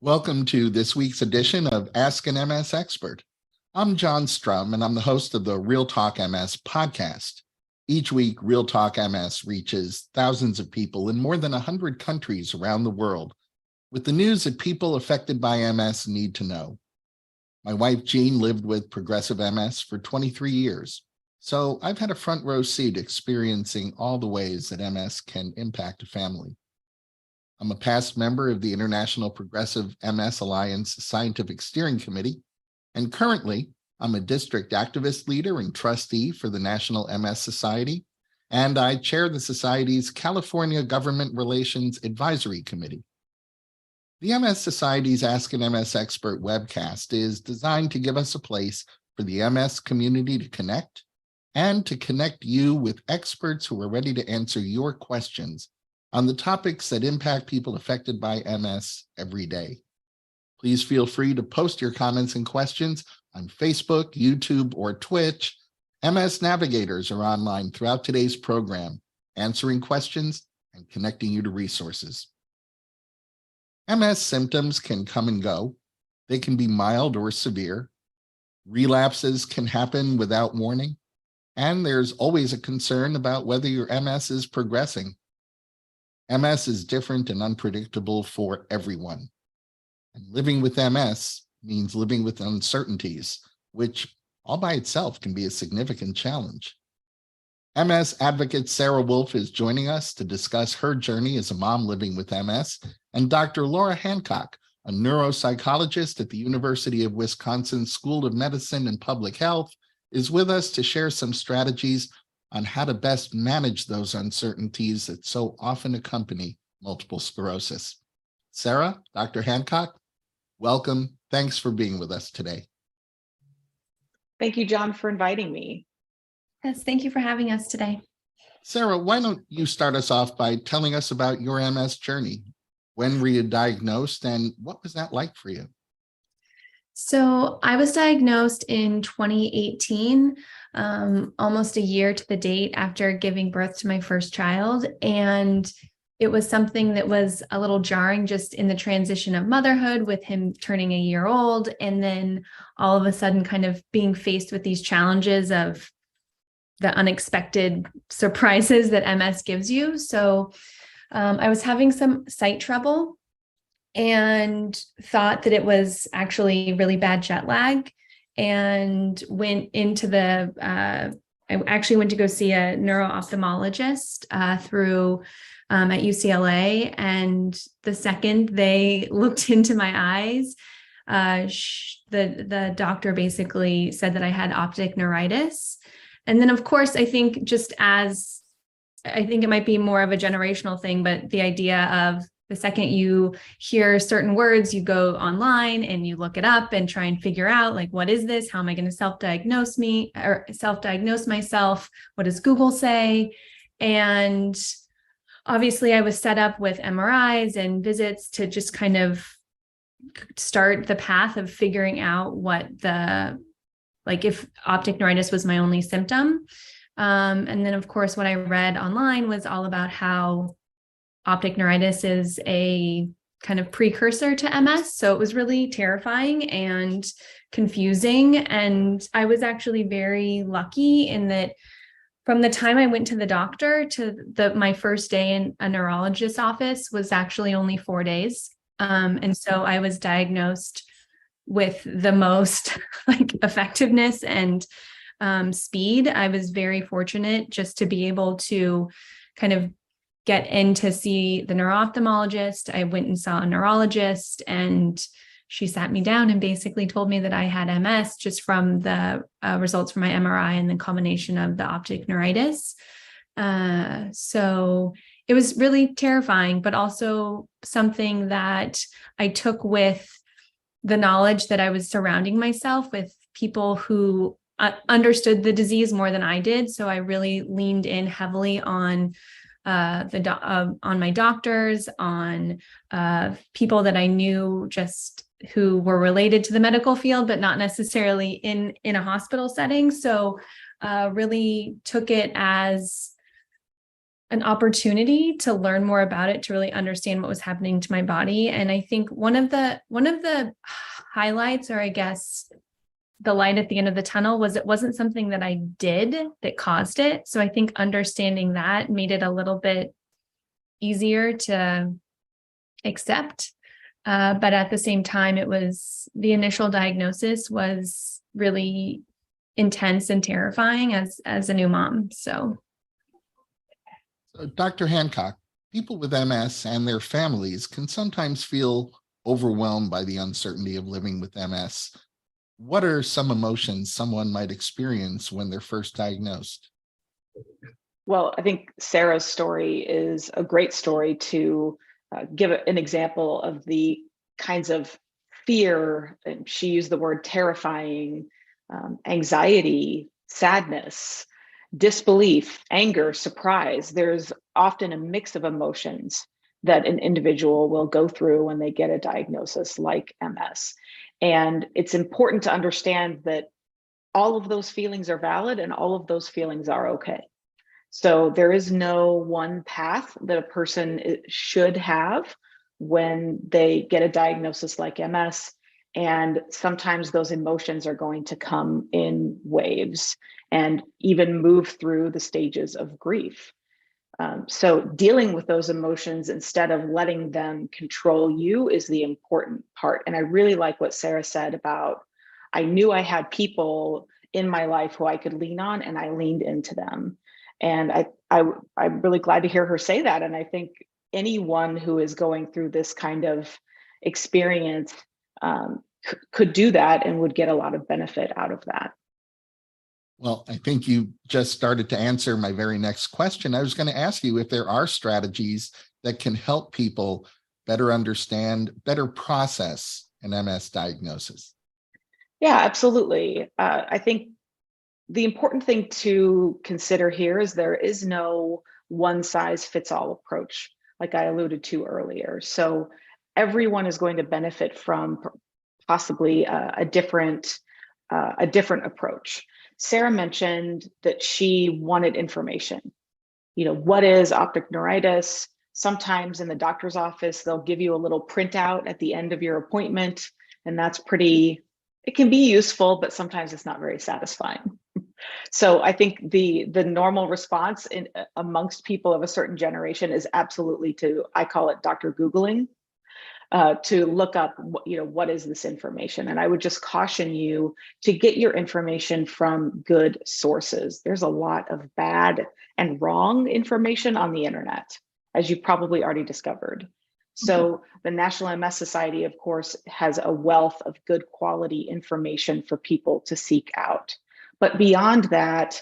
Welcome to this week's edition of Ask an MS Expert. I'm John Strum, and I'm the host of the Real Talk MS podcast. Each week, Real Talk MS reaches thousands of people in more than 100 countries around the world with the news that people affected by MS need to know. My wife, Jean, lived with progressive MS for 23 years, so I've had a front row seat experiencing all the ways that MS can impact a family. I'm a past member of the International Progressive MS Alliance Scientific Steering Committee, and currently I'm a district activist leader and trustee for the National MS Society, and I chair the Society's California Government Relations Advisory Committee. The MS Society's Ask an MS Expert webcast is designed to give us a place for the MS community to connect and to connect you with experts who are ready to answer your questions on the topics that impact people affected by MS every day. Please feel free to post your comments and questions on Facebook, YouTube, or Twitch. MS Navigators are online throughout today's program, answering questions and connecting you to resources. MS symptoms can come and go. They can be mild or severe. Relapses can happen without warning, and there's always a concern about whether your MS is progressing. MS is different and unpredictable for everyone. And living with MS means living with uncertainties, which all by itself can be a significant challenge. MS advocate Sarah Wolfe is joining us to discuss her journey as a mom living with MS, and Dr. Laura Hancock, a neuropsychologist at the University of Wisconsin School of Medicine and Public Health, is with us to share some strategies on how to best manage those uncertainties that so often accompany multiple sclerosis. Sarah, Dr. Hancock, welcome. Thanks for being with us today. Thank you, John, for inviting me. Yes, thank you for having us today. Sarah, why don't you start us off by telling us about your MS journey? When were you diagnosed and what was that like for you? So I was diagnosed in 2018, almost a year to the date after giving birth to my first child. And it was something that was a little jarring just in the transition of motherhood with him turning a year old. And then all of a sudden kind of being faced with these challenges of the unexpected surprises that MS gives you. So I was having some sight trouble and thought that it was actually really bad jet lag, and went into I actually went to go see a neuro-ophthalmologist at UCLA. And the second they looked into my eyes, the doctor basically said that I had optic neuritis. And then, of course, I think it might be more of a generational thing, but the idea of the second you hear certain words, you go online and you look it up and try and figure out, like, what is this? How am I going to self-diagnose myself? What does Google say? And obviously I was set up with MRIs and visits to just kind of start the path of figuring out if optic neuritis was my only symptom. And then, of course, what I read online was all about how optic neuritis is a kind of precursor to MS. So it was really terrifying and confusing. And I was actually very lucky in that from the time I went to the doctor to my first day in a neurologist's office was actually only 4 days. And so I was diagnosed with the most effectiveness and speed. I was very fortunate just to be able to kind of get in to see the neuro-ophthalmologist. I went and saw a neurologist, and she sat me down and basically told me that I had MS just from the results from my MRI and the combination of the optic neuritis. So it was really terrifying, but also something that I took with the knowledge that I was surrounding myself with people who understood the disease more than I did. So I really leaned in heavily on my doctors, on people that I knew just who were related to the medical field, but not necessarily in a hospital setting. So really took it as an opportunity to learn more about it, to really understand what was happening to my body. And I think one of the highlights, or I guess the light at the end of the tunnel, was it wasn't something that I did that caused it. So I think understanding that made it a little bit easier to accept. But at the same time, the initial diagnosis was really intense and terrifying as a new mom. So, Dr. Hancock, people with MS and their families can sometimes feel overwhelmed by the uncertainty of living with MS. What are some emotions someone might experience when they're first diagnosed? Well, I think Sarah's story is a great story to give an example of the kinds of fear, and she used the word terrifying, anxiety, sadness, disbelief, anger, surprise. There's often a mix of emotions that an individual will go through when they get a diagnosis like MS. And it's important to understand that all of those feelings are valid and all of those feelings are okay. So there is no one path that a person should have when they get a diagnosis like MS. And sometimes those emotions are going to come in waves and even move through the stages of grief. So dealing with those emotions instead of letting them control you is the important part. And I really like what Sarah said about, I knew I had people in my life who I could lean on, and I leaned into them. And I'm really glad to hear her say that. And I think anyone who is going through this kind of experience could do that and would get a lot of benefit out of that. Well, I think you just started to answer my very next question. I was going to ask you if there are strategies that can help people better understand, better process an MS diagnosis. Yeah, absolutely. I think the important thing to consider here is there is no one size fits all approach, like I alluded to earlier. So everyone is going to benefit from possibly a different approach. Sarah mentioned that she wanted information. You know, what is optic neuritis? Sometimes in the doctor's office, they'll give you a little printout at the end of your appointment, and it can be useful, but sometimes it's not very satisfying. So I think the normal response amongst people of a certain generation is absolutely I call it Dr. Googling, to look up, what is this information? And I would just caution you to get your information from good sources. There's a lot of bad and wrong information on the internet, as you've probably already discovered. So the National MS Society, of course, has a wealth of good quality information for people to seek out. But beyond that,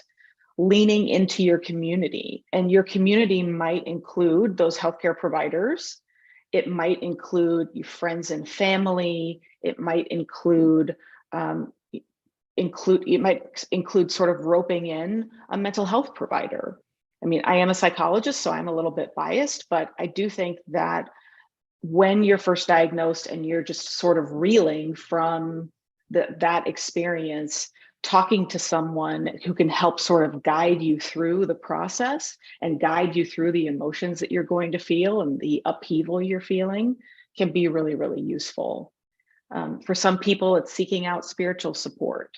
leaning into your community, and your community might include those healthcare providers. It might include your friends and family. It might include sort of roping in a mental health provider. I mean, I am a psychologist, so I'm a little bit biased, but I do think that when you're first diagnosed and you're just sort of reeling from that experience, talking to someone who can help sort of guide you through the process and guide you through the emotions that you're going to feel and the upheaval you're feeling can be really, really useful. For some people, it's seeking out spiritual support.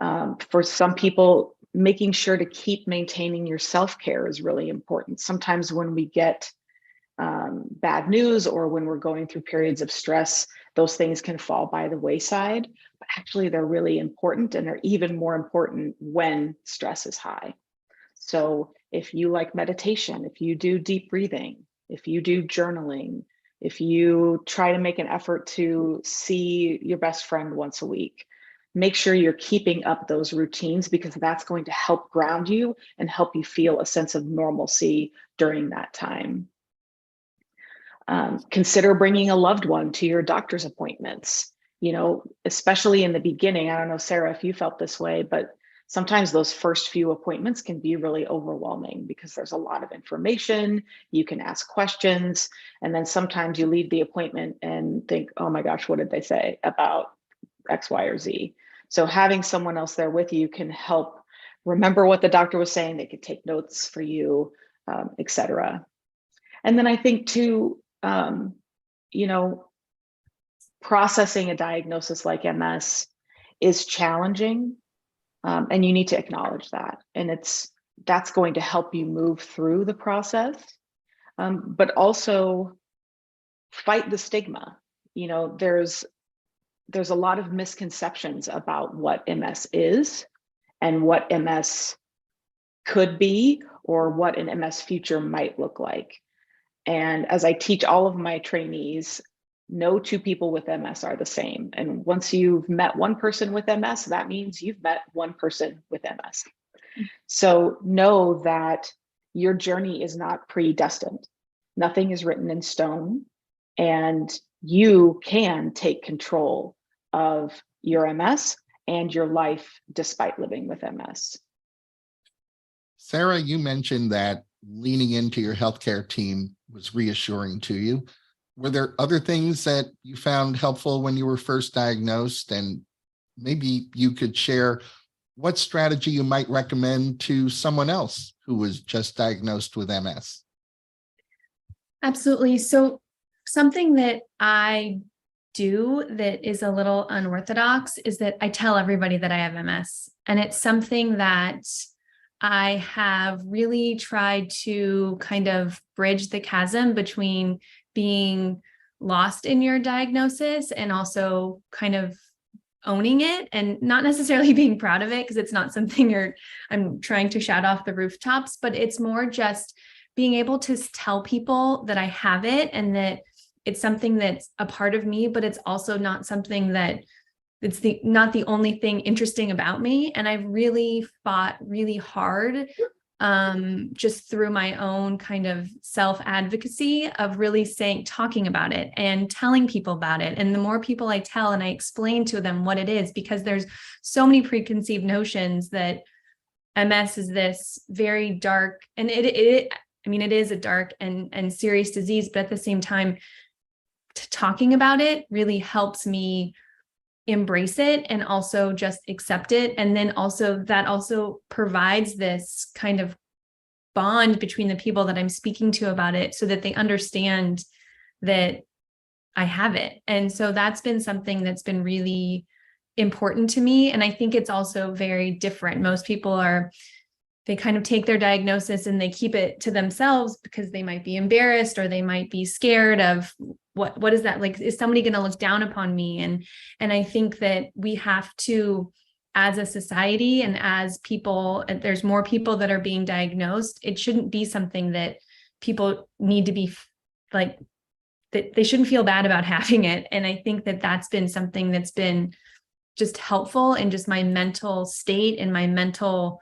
For some people, making sure to keep maintaining your self-care is really important. Sometimes when we get bad news or when we're going through periods of stress, those things can fall by the wayside, but actually they're really important, and they're even more important when stress is high. So if you like meditation, if you do deep breathing, if you do journaling, if you try to make an effort to see your best friend once a week, make sure you're keeping up those routines, because that's going to help ground you and help you feel a sense of normalcy during that time. Consider bringing a loved one to your doctor's appointments, especially in the beginning. I don't know, Sarah, if you felt this way, but sometimes those first few appointments can be really overwhelming because there's a lot of information. You can ask questions, and then sometimes you leave the appointment and think, oh my gosh, what did they say about X, Y, or Z? So having someone else there with you can help remember what the doctor was saying. They could take notes for you. et cetera. And then I think too, processing a diagnosis like MS is challenging, and you need to acknowledge that. And that's going to help you move through the process, but also fight the stigma. There's a lot of misconceptions about what MS is and what MS could be, or what an MS future might look like. And as I teach all of my trainees, no two people with MS are the same. And once you've met one person with MS, that means you've met one person with MS. So know that your journey is not predestined. Nothing is written in stone, and you can take control of your MS and your life despite living with MS. Sarah, you mentioned that leaning into your healthcare team was reassuring to you. Were there other things that you found helpful when you were first diagnosed? And maybe you could share what strategy you might recommend to someone else who was just diagnosed with MS. Absolutely. So something that I do that is a little unorthodox is that I tell everybody that I have MS. And it's something that I have really tried to kind of bridge the chasm between being lost in your diagnosis and also kind of owning it, and not necessarily being proud of it, because it's not something I'm trying to shout off the rooftops, but it's more just being able to tell people that I have it and that it's something that's a part of me, but it's also not something that it's not the only thing interesting about me. And I've really fought really hard, just through my own kind of self-advocacy of really talking about it and telling people about it. And the more people I tell and I explain to them what it is, because there's so many preconceived notions that MS is this very dark, and it is a dark and serious disease, but at the same time, talking about it really helps me embrace it and also just accept it. And then also that also provides this kind of bond between the people that I'm speaking to about it, so that they understand that I have it. And so that's been something that's been really important to me. And I think it's also very different. Most people they kind of take their diagnosis and they keep it to themselves because they might be embarrassed or they might be scared of what is that like? Is somebody going to look down upon me? And I think that we have to, as a society and as people, there's more people that are being diagnosed. It shouldn't be something that people need to be like, that they shouldn't feel bad about having it. And I think that that's been something that's been just helpful in just my mental state and my mental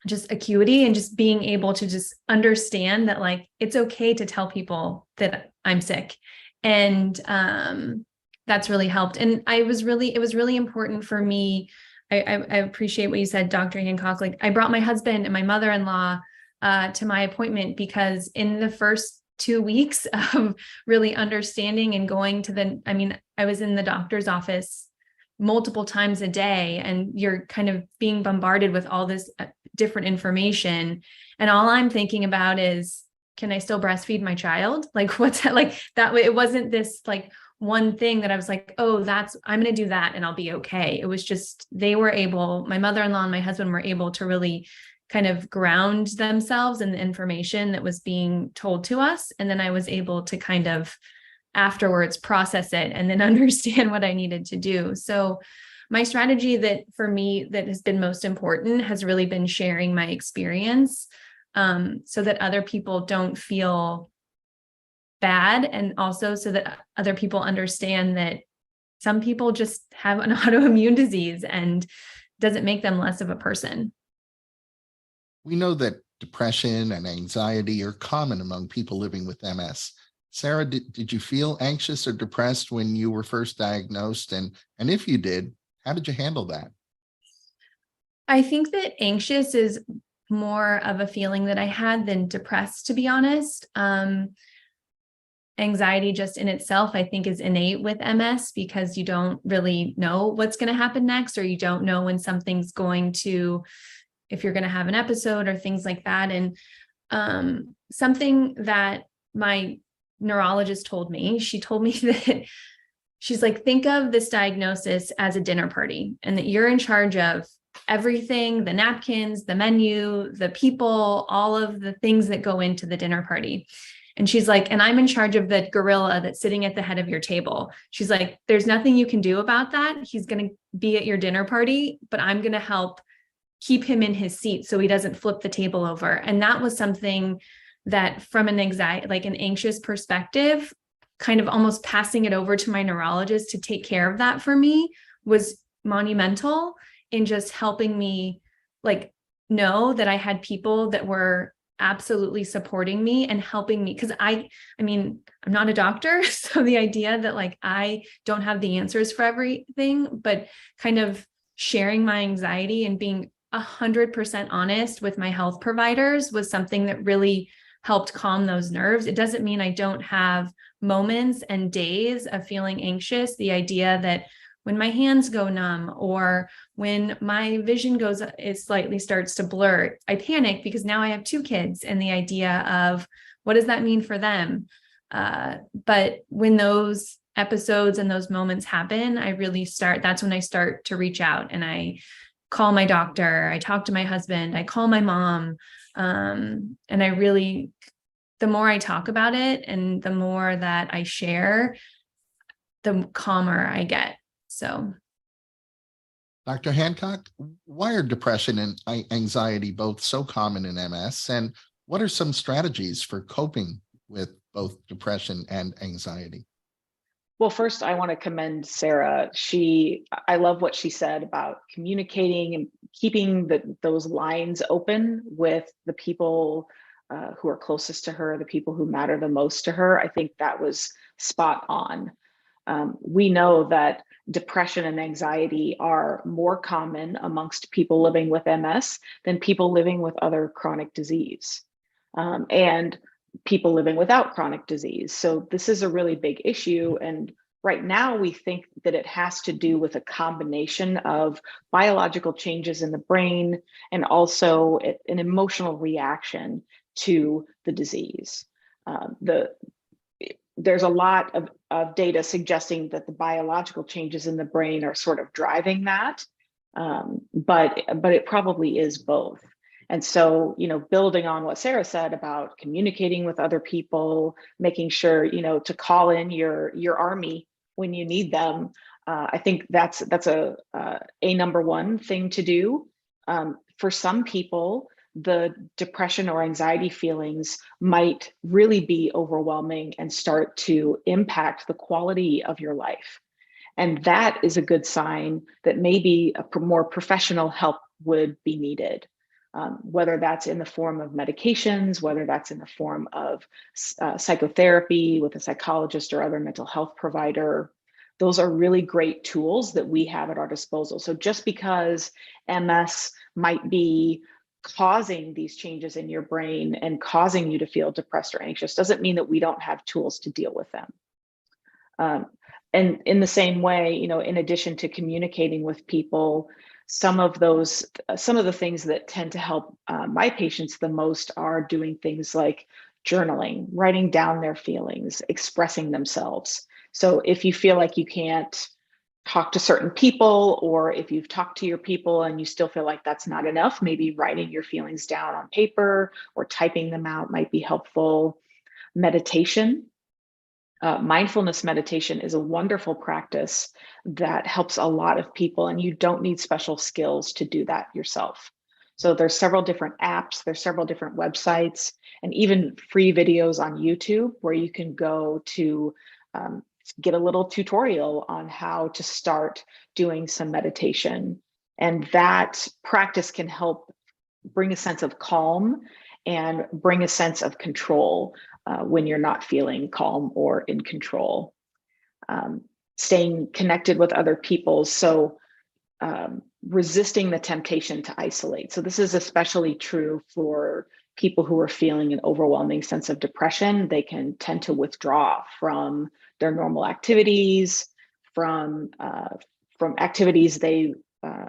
just acuity, and just being able to just understand that like it's okay to tell people that I'm sick. And that's really helped. And it was really important for me. I appreciate what you said, Dr. Hancock. Like, I brought my husband and my mother-in-law to my appointment, because in the first 2 weeks of really understanding and going to I was in the doctor's office multiple times a day, and you're kind of being bombarded with all this different information. And all I'm thinking about is, can I still breastfeed my child? Like, what's that? Like that way, it wasn't this like one thing that I was like, oh, I'm going to do that and I'll be okay. It was just, my mother-in-law and my husband were able to really kind of ground themselves in the information that was being told to us. And then I was able to kind of afterwards process it and then understand what I needed to do. So my strategy that for me that has been most important has really been sharing my experience, so that other people don't feel bad, and also so that other people understand that some people just have an autoimmune disease and doesn't make them less of a person. We know that depression and anxiety are common among people living with MS. Sarah, did you feel anxious or depressed when you were first diagnosed? And if you did, how did you handle that? I think that anxious is more of a feeling that I had than depressed, to be honest. Anxiety just in itself, I think, is innate with MS, because you don't really know what's going to happen next, or you don't know when something's if you're going to have an episode or things like that. And something that my neurologist told me, she told me that she's like, think of this diagnosis as a dinner party and that you're in charge of everything, the napkins, the menu, the people, all of the things that go into the dinner party. And she's like, and I'm in charge of the gorilla that's sitting at the head of your table. She's like, there's nothing you can do about that. He's going to be at your dinner party, but I'm going to help keep him in his seat so he doesn't flip the table over. And that was something that from an anxiety, like an anxious perspective, kind of almost passing it over to my neurologist to take care of that for me was monumental in just helping me like know that I had people that were absolutely supporting me and helping me. Because I mean, I'm not a doctor. So the idea that like I don't have the answers for everything, but kind of sharing my anxiety and being 100% honest with my health providers was something that really helped calm those nerves. It doesn't mean I don't have moments and days of feeling anxious. The idea that when my hands go numb or when my vision goes, it slightly starts to blur, I panic because now I have 2 kids and the idea of what does that mean for them? But when those episodes and those moments happen, that's when I start to reach out and I call my doctor, I talk to my husband, I call my mom. And the more I talk about it and the more that I share, the calmer I get. So, Dr. Hancock, why are depression and anxiety both so common in MS? And what are some strategies for coping with both depression and anxiety? Well, first, I want to commend Sarah. I love what she said about communicating and keeping those lines open with the people who are closest to her, the people who matter the most to her. I think that was spot on. We know that depression and anxiety are more common amongst people living with MS than people living with other chronic disease. And people living without chronic disease. So this is a really big issue. And right now we think that it has to do with a combination of biological changes in the brain and also an emotional reaction to the disease. There's a lot of data suggesting that the biological changes in the brain are sort of driving that, but it probably is both. And so, building on what Sarah said about communicating with other people, making sure, to call in your army when you need them. I think that's a number one thing to do. For some people, the depression or anxiety feelings might really be overwhelming and start to impact the quality of your life. And that is a good sign that maybe a more professional help would be needed. Whether that's in the form of medications, whether that's in the form of psychotherapy with a psychologist or other mental health provider. Those are really great tools that we have at our disposal. So just because MS might be causing these changes in your brain and causing you to feel depressed or anxious doesn't mean that we don't have tools to deal with them. And in the same way, in addition to communicating with people, some of the things that tend to help my patients the most are doing things like journaling, writing down their feelings, expressing themselves. So if you feel like you can't talk to certain people, or if you've talked to your people and you still feel like that's not enough, maybe writing your feelings down on paper or typing them out might be helpful. Meditation. Mindfulness meditation is a wonderful practice that helps a lot of people, and you don't need special skills to do that yourself. So there's several different apps, there's several different websites, and even free videos on YouTube where you can go to get a little tutorial on how to start doing some meditation. And that practice can help bring a sense of calm and bring a sense of control when you're not feeling calm or in control. Staying connected with other people. So resisting the temptation to isolate. So this is especially true for people who are feeling an overwhelming sense of depression. They can tend to withdraw from their normal activities, from activities they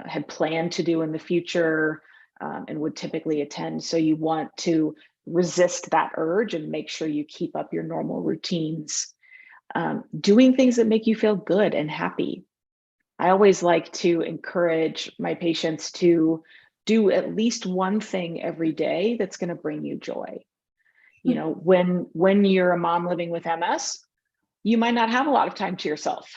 had planned to do in the future and would typically attend. So you want to resist that urge and make sure you keep up your normal routines. Doing things that make you feel good and happy. I always like to encourage my patients to do at least one thing every day that's going to bring you joy. You know, when you're a mom living with MS, you might not have a lot of time to yourself.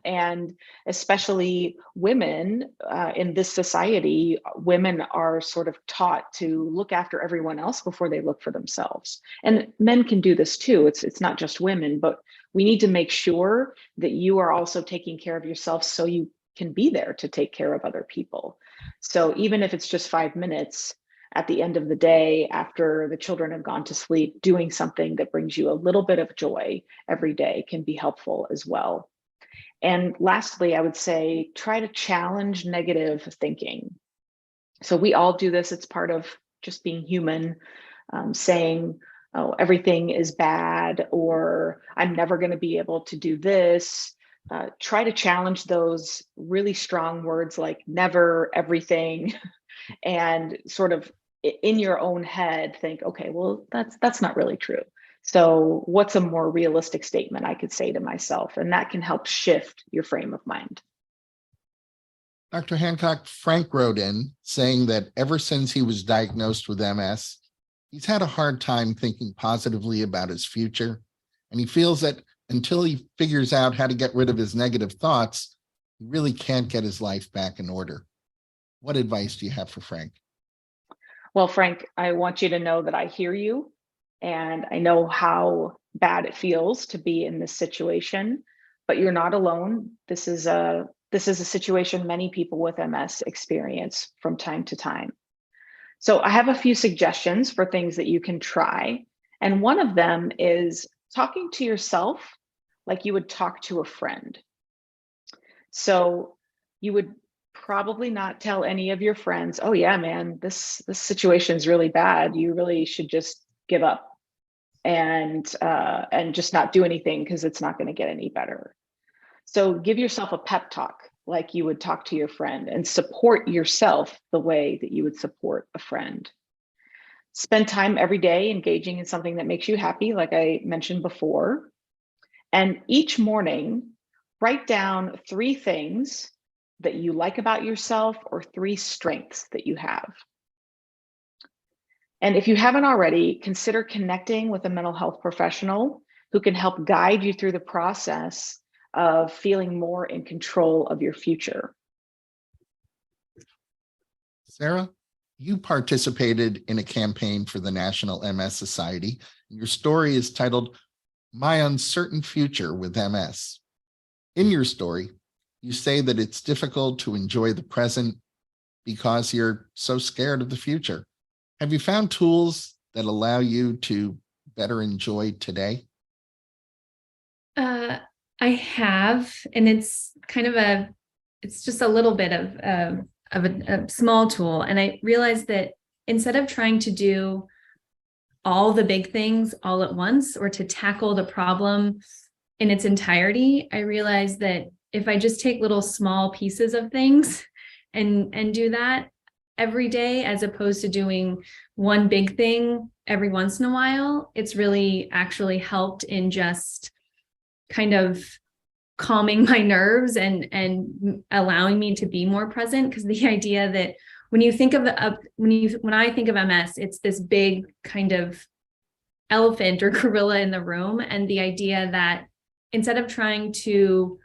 And especially women in this society, women are sort of taught to look after everyone else before they look for themselves. And men can do this too. It's not just women, but we need to make sure that you are also taking care of yourself so you can be there to take care of other people. So even if it's just 5 minutes, at the end of the day, after the children have gone to sleep, doing something that brings you a little bit of joy every day can be helpful as well. And lastly, I would say, try to challenge negative thinking. So we all do this. It's part of just being human, saying, oh, everything is bad, or I'm never going to be able to do this. Try to challenge those really strong words like never, everything, and sort of in your own head think, okay, well, that's not really true. So what's a more realistic statement I could say to myself? And that can help shift your frame of mind. Dr. Hancock, Frank wrote in saying that ever since he was diagnosed with MS, he's had a hard time thinking positively about his future. And he feels that until he figures out how to get rid of his negative thoughts, he really can't get his life back in order. What advice do you have for Frank? Well, Frank, I want you to know that I hear you, and I know how bad it feels to be in this situation, but you're not alone. This is a situation many people with MS experience from time to time. So I have a few suggestions for things that you can try. And one of them is talking to yourself like you would talk to a friend. So you would probably not tell any of your friends, oh yeah, man, this situation is really bad. You really should just give up and just not do anything because it's not going to get any better. So give yourself a pep talk like you would talk to your friend, and support yourself the way that you would support a friend. Spend time every day engaging in something that makes you happy, like I mentioned before. And each morning, write down 3 things that you like about yourself or 3 strengths that you have. And if you haven't already, consider connecting with a mental health professional who can help guide you through the process of feeling more in control of your future. Sarah, you participated in a campaign for the National MS Society. Your story is titled My Uncertain Future with MS. In your story, you say that it's difficult to enjoy the present because you're so scared of the future. Have you found tools that allow you to better enjoy today? I have, and it's kind of it's just a little bit of a small tool. And I realized that instead of trying to do all the big things all at once or to tackle the problem in its entirety, I realized that if I just take little small pieces of things and do that every day, as opposed to doing one big thing every once in a while, it's really actually helped in just kind of calming my nerves and allowing me to be more present. Because the idea that when you think of when I think of MS, it's this big kind of elephant or gorilla in the room, and the idea that instead of trying to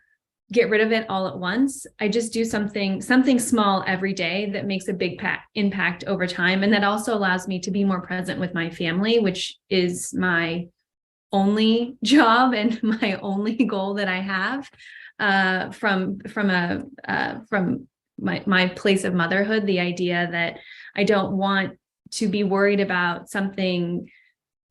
get rid of it all at once, I just do something small every day that makes a big impact over time. And that also allows me to be more present with my family, which is my only job and my only goal that I have from my place of motherhood. The idea that I don't want to be worried about something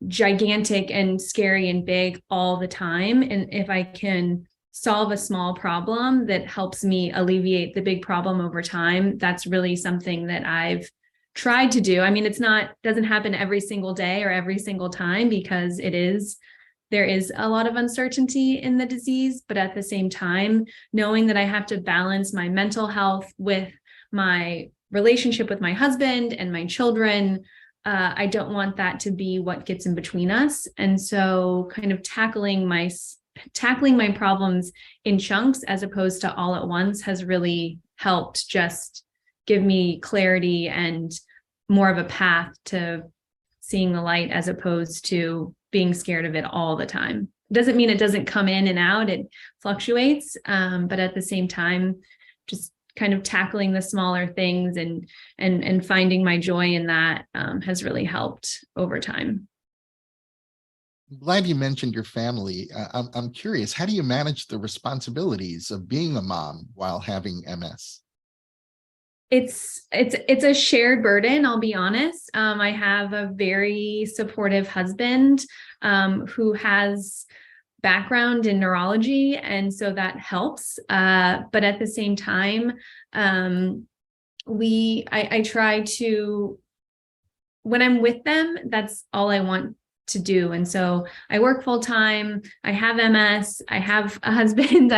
gigantic and scary and big all the time. And if I can solve a small problem that helps me alleviate the big problem over time, that's really something that I've tried to do. I mean, doesn't happen every single day or every single time, because there is a lot of uncertainty in the disease, but at the same time, knowing that I have to balance my mental health with my relationship with my husband and my children, I don't want that to be what gets in between us. And so kind of tackling my problems in chunks as opposed to all at once has really helped just give me clarity and more of a path to seeing the light as opposed to being scared of it all the time. It doesn't mean it doesn't come in and out, it fluctuates, but at the same time, just kind of tackling the smaller things and finding my joy in that has really helped over time. I'm glad you mentioned your family. I'm curious, how do you manage the responsibilities of being a mom while having MS? It's a shared burden, I'll be honest. I have a very supportive husband who has background in neurology, and so that helps. But at the same time, I try to, when I'm with them, that's all I want to do. And so I work full time. I have MS. I have a husband.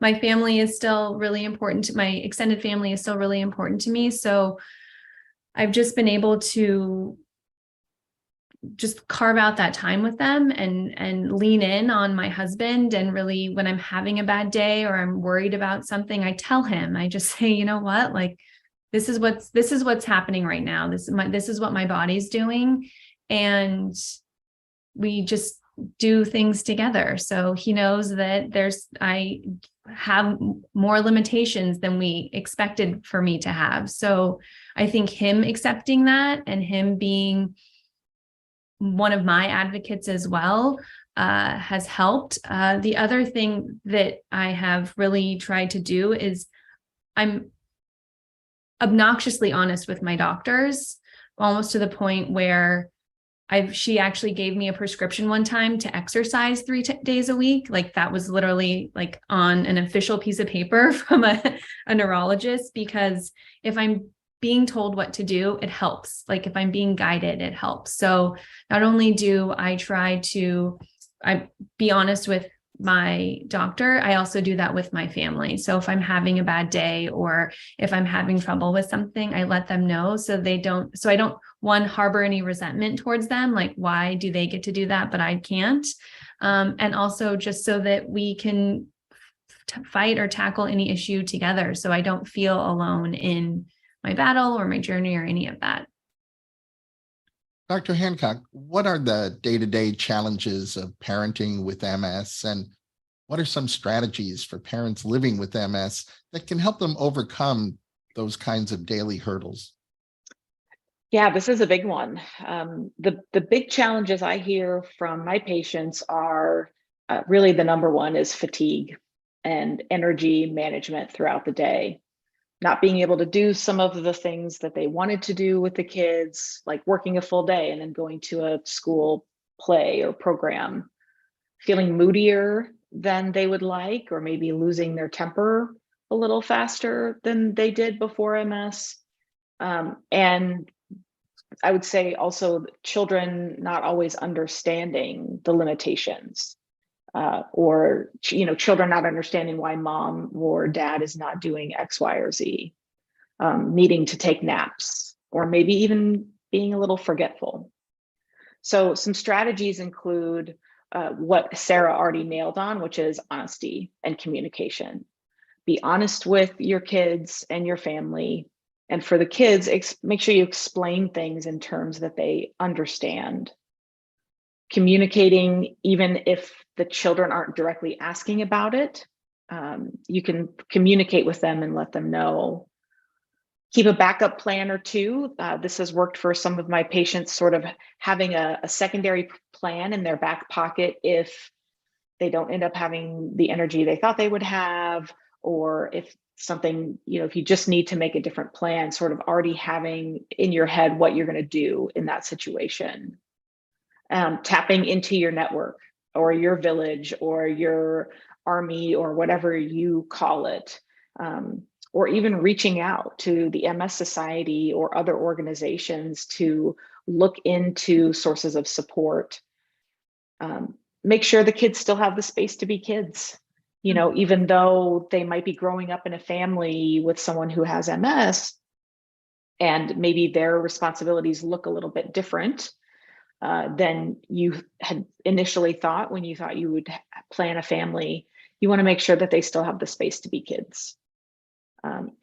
My family is still really important. My extended family is still really important to me. So I've just been able to just carve out that time with them and lean in on my husband. And really, when I'm having a bad day or I'm worried about something, I tell him, I just say, you know what, like, this is what's happening right now. This is what my body's doing. And we just do things together. So he knows that I have more limitations than we expected for me to have. So I think him accepting that and him being one of my advocates as well has helped. The other thing that I have really tried to do is I'm obnoxiously honest with my doctors, almost to the point where she actually gave me a prescription one time to exercise 3 days a week. Like, that was literally like on an official piece of paper from a neurologist, because if I'm being told what to do, it helps. Like, if I'm being guided, it helps. So not only do I try to be honest with my doctor, I also do that with my family. So if I'm having a bad day or if I'm having trouble with something, I let them know so I don't harbor any resentment towards them. Like, why do they get to do that, but I can't? And also just so that we can fight or tackle any issue together. So I don't feel alone in my battle or my journey or any of that. Dr. Hancock, what are the day-to-day challenges of parenting with MS, and what are some strategies for parents living with MS that can help them overcome those kinds of daily hurdles? Yeah, this is a big one. The big challenges I hear from my patients are really the number one is fatigue and energy management throughout the day. Not being able to do some of the things that they wanted to do with the kids, like working a full day and then going to a school play or program, feeling moodier than they would like, or maybe losing their temper a little faster than they did before MS. And I would say also children not always understanding the limitations. Or children not understanding why mom or dad is not doing X, Y, or Z, needing to take naps, or maybe even being a little forgetful. So some strategies include what Sarah already nailed on, which is honesty and communication. Be honest with your kids and your family. And for the kids, make sure you explain things in terms that they understand. Communicating, even if the children aren't directly asking about it, you can communicate with them and let them know. Keep a backup plan or two. This has worked for some of my patients, sort of having a secondary plan in their back pocket if they don't end up having the energy they thought they would have, or if something, if you just need to make a different plan, sort of already having in your head what you're going to do in that situation. Tapping into your network or your village or your army or whatever you call it, or even reaching out to the MS Society or other organizations to look into sources of support. Make sure the kids still have the space to be kids. Even though they might be growing up in a family with someone who has MS, and maybe their responsibilities look a little bit different than you had initially thought when you thought you would plan a family. You want to make sure that they still have the space to be kids.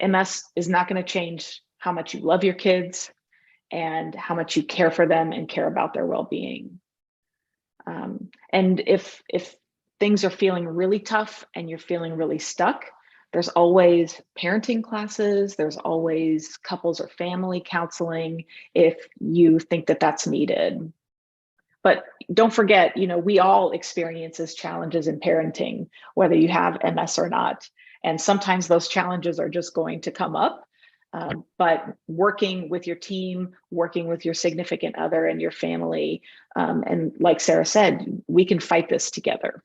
MS is not going to change how much you love your kids and how much you care for them and care about their well-being. And if things are feeling really tough and you're feeling really stuck, there's always parenting classes, there's always couples or family counseling if you think that that's needed. But don't forget, we all experience challenges in parenting, whether you have MS or not. And sometimes those challenges are just going to come up. But working with your team, working with your significant other and your family, and like Sarah said, we can fight this together.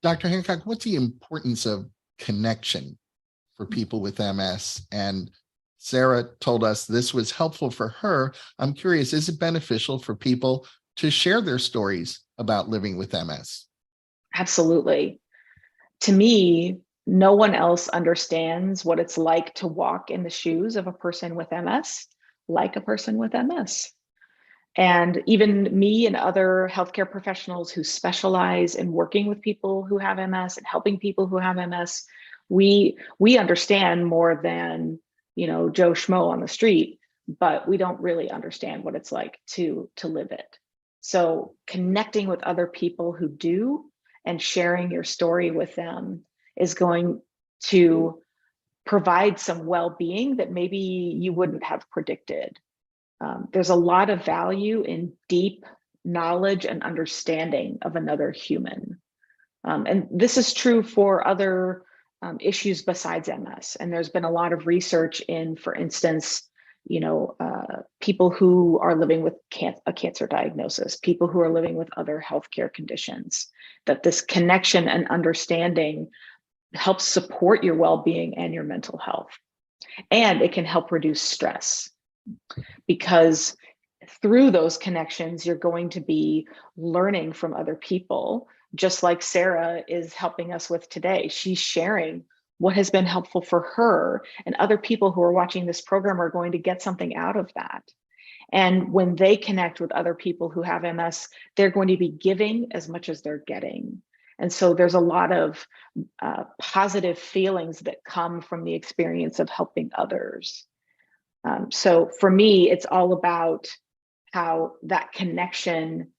Dr. Hancock, what's the importance of connection for people with MS? And Sarah told us this was helpful for her. I'm curious, is it beneficial for people to share their stories about living with MS? Absolutely. To me, no one else understands what it's like to walk in the shoes of a person with MS, like a person with MS. And even me and other healthcare professionals who specialize in working with people who have MS and helping people who have MS, we understand more than, Joe Schmo on the street, but we don't really understand what it's like to live it. So connecting with other people who do and sharing your story with them is going to provide some well-being that maybe you wouldn't have predicted. There's a lot of value in deep knowledge and understanding of another human. And this is true for other issues besides MS. And there's been a lot of research in, for instance, people who are living with a cancer diagnosis, people who are living with other healthcare conditions, that this connection and understanding helps support your well-being and your mental health. And it can help reduce stress, because through those connections, you're going to be learning from other people, just like Sarah is helping us with today. She's sharing what has been helpful for her, and other people who are watching this program are going to get something out of that. And when they connect with other people who have MS, they're going to be giving as much as they're getting. And so there's a lot of positive feelings that come from the experience of helping others. So for me, it's all about how that connection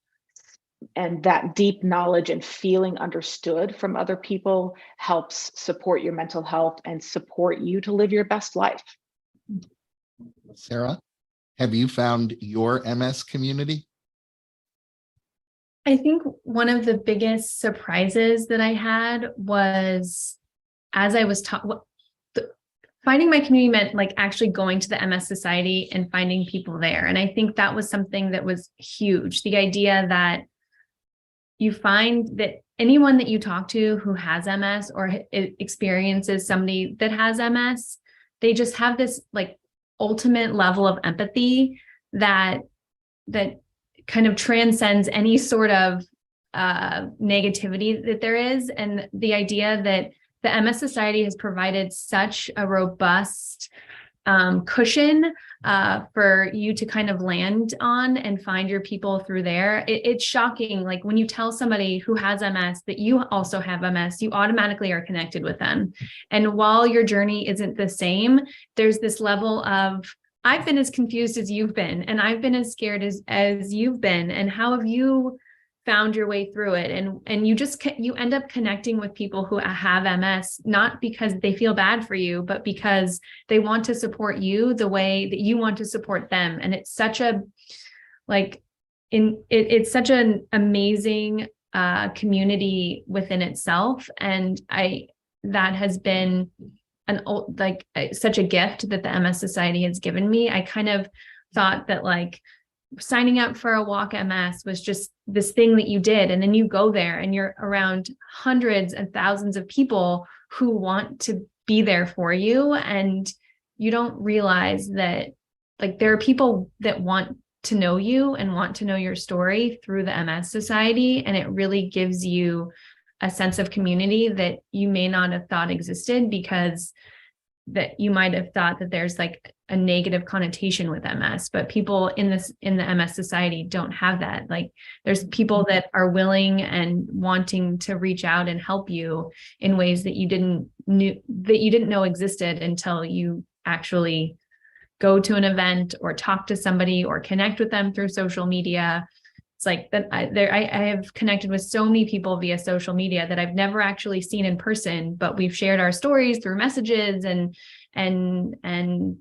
and that deep knowledge and feeling understood from other people helps support your mental health and support you to live your best life. Sarah, have you found your MS community? I think one of the biggest surprises that I had was, as I was finding my community meant like actually going to the MS Society and finding people there. And I think that was something that was huge. The idea that you find that anyone that you talk to who has MS or experiences somebody that has MS, they just have this like ultimate level of empathy that kind of transcends any sort of negativity that there is. And the idea that the MS Society has provided such a robust cushion for you to kind of land on and find your people through there. It's shocking. Like when you tell somebody who has MS that you also have MS, you automatically are connected with them. And while your journey isn't the same, there's this level of, I've been as confused as you've been, and I've been as scared as you've been. And how have you found your way through it? And you end up connecting with people who have MS, not because they feel bad for you, but because they want to support you the way that you want to support them. And it's such it's such an amazing community within itself. And that has been such a gift that the MS Society has given me. I kind of thought that signing up for a walk MS was just this thing that you did. And then you go there and you're around hundreds and thousands of people who want to be there for you. And you don't realize that there are people that want to know you and want to know your story through the MS Society. And it really gives you a sense of community that you may not have thought existed, because that you might have thought that there's like a negative connotation with MS, but people in the MS Society don't have that. Like there's people that are willing and wanting to reach out and help you in ways that you didn't know existed until you actually go to an event or talk to somebody or connect with them through social media. It's like that I have connected with so many people via social media that I've never actually seen in person, but we've shared our stories through messages and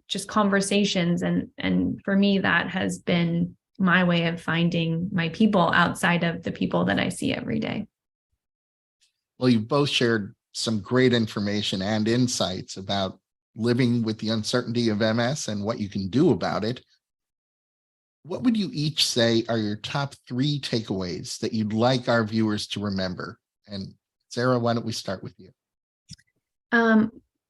just conversations. And for me, that has been my way of finding my people outside of the people that I see every day. Well, you've both shared some great information and insights about living with the uncertainty of MS and what you can do about it. What would you each say are your top 3 takeaways that you'd like our viewers to remember? And Sarah, why don't we start with you?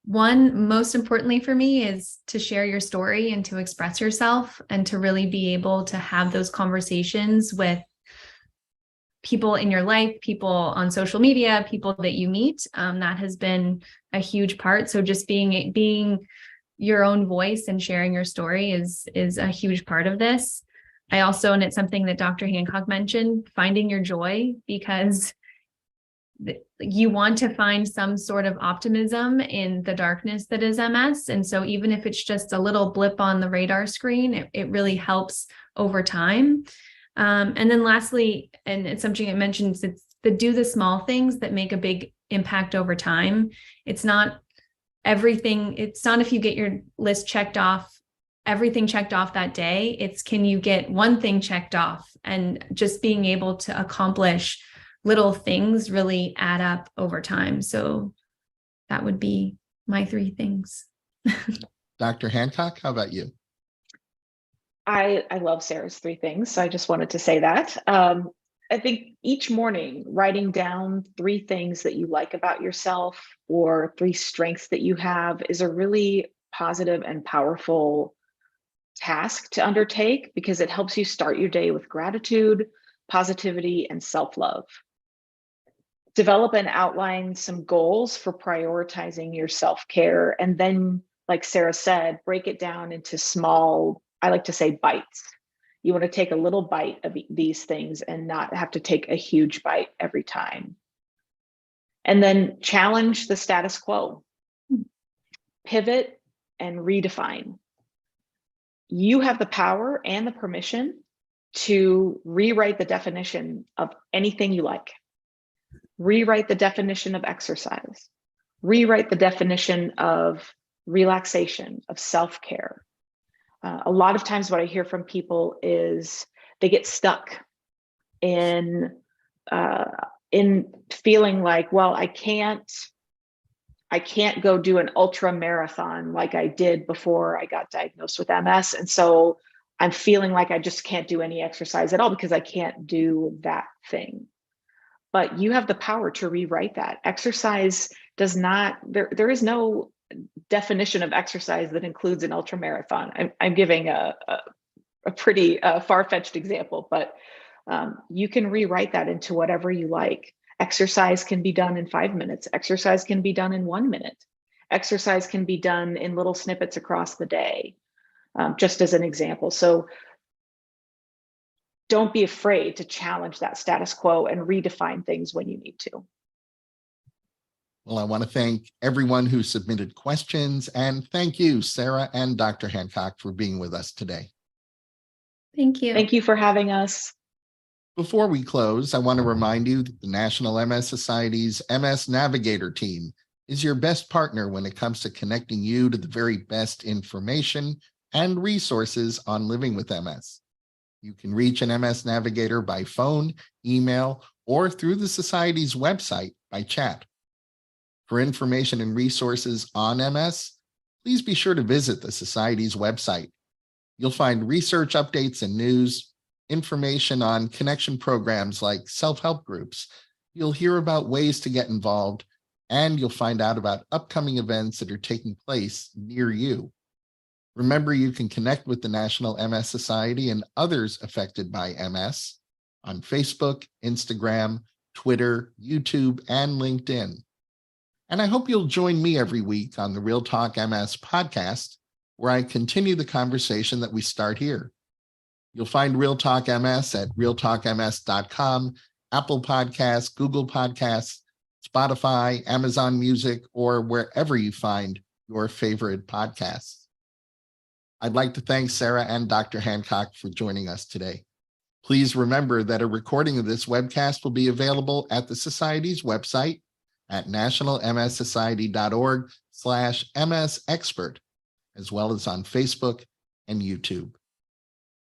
One, most importantly for me, is to share your story and to express yourself and to really be able to have those conversations with people in your life, people on social media, people that you meet. That has been a huge part. So just being your own voice and sharing your story is a huge part of this. I also, and it's something that Dr. Hancock mentioned, finding your joy, because you want to find some sort of optimism in the darkness that is MS. And so even if it's just a little blip on the radar screen, it really helps over time. And then lastly, and it's something I mentioned, it's do the small things that make a big impact over time. It's not everything. It's not if you get your list checked off, everything checked off that day. It's can you get one thing checked off, and just being able to accomplish little things really add up over time. So that would be my 3 things. Dr. Hancock, how about you? I love Sarah's 3 things. So I just wanted to say that. I think each morning, writing down 3 things that you like about yourself or 3 strengths that you have is a really positive and powerful task to undertake, because it helps you start your day with gratitude, positivity, and self-love. Develop and outline some goals for prioritizing your self-care. And then, like Sarah said, break it down into small, I like to say, bites. You want to take a little bite of these things and not have to take a huge bite every time. And then challenge the status quo. Pivot and redefine. You have the power and the permission to rewrite the definition of anything you like. Rewrite the definition of exercise. Rewrite the definition of relaxation, of self-care. A lot of times what I hear from people is they get stuck in feeling like, well, I can't go do an ultra marathon like I did before I got diagnosed with MS. And so I'm feeling like I just can't do any exercise at all because I can't do that thing. But you have the power to rewrite that. Exercise does not, there is no definition of exercise that includes an ultra marathon. I'm giving a pretty far-fetched example, but you can rewrite that into whatever you like. Exercise can be done in 5 minutes. Exercise can be done in 1 minute. Exercise can be done in little snippets across the day, just as an example. So don't be afraid to challenge that status quo and redefine things when you need to. Well, I want to thank everyone who submitted questions, and thank you, Sarah and Dr. Hancock, for being with us today. Thank you. Thank you for having us. Before we close, I want to remind you that the National MS Society's MS Navigator team is your best partner when it comes to connecting you to the very best information and resources on living with MS. You can reach an MS Navigator by phone, email, or through the Society's website by chat. For information and resources on MS, please be sure to visit the Society's website. You'll find research updates and news, information on connection programs like self-help groups. You'll hear about ways to get involved, and you'll find out about upcoming events that are taking place near you. Remember, you can connect with the National MS Society and others affected by MS on Facebook, Instagram, Twitter, YouTube, and LinkedIn. And I hope you'll join me every week on the Real Talk MS podcast, where I continue the conversation that we start here. You'll find Real Talk MS at realtalkms.com, Apple Podcasts, Google Podcasts, Spotify, Amazon Music, or wherever you find your favorite podcasts. I'd like to thank Sarah and Dr. Hancock for joining us today. Please remember that a recording of this webcast will be available at the Society's website at nationalmssociety.org/MSexpert, as well as on Facebook and YouTube.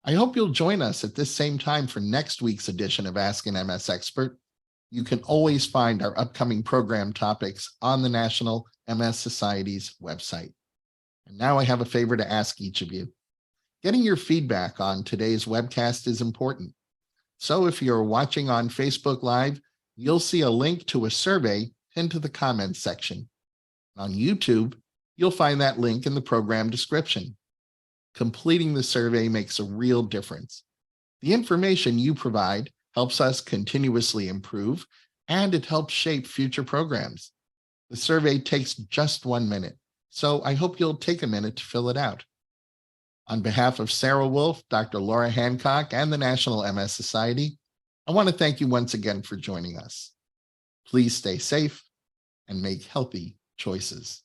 I hope you'll join us at this same time for next week's edition of Ask an MS Expert. You can always find our upcoming program topics on the National MS Society's website. And now I have a favor to ask each of you. Getting your feedback on today's webcast is important. So if you're watching on Facebook Live, you'll see a link to a survey pinned to the comments section. On YouTube, you'll find that link in the program description. Completing the survey makes a real difference. The information you provide helps us continuously improve, and it helps shape future programs. The survey takes just 1 minute, so I hope you'll take a minute to fill it out. On behalf of Sarah Wolfe, Dr. Laura Hancock, and the National MS Society, I want to thank you once again for joining us. Please stay safe and make healthy choices.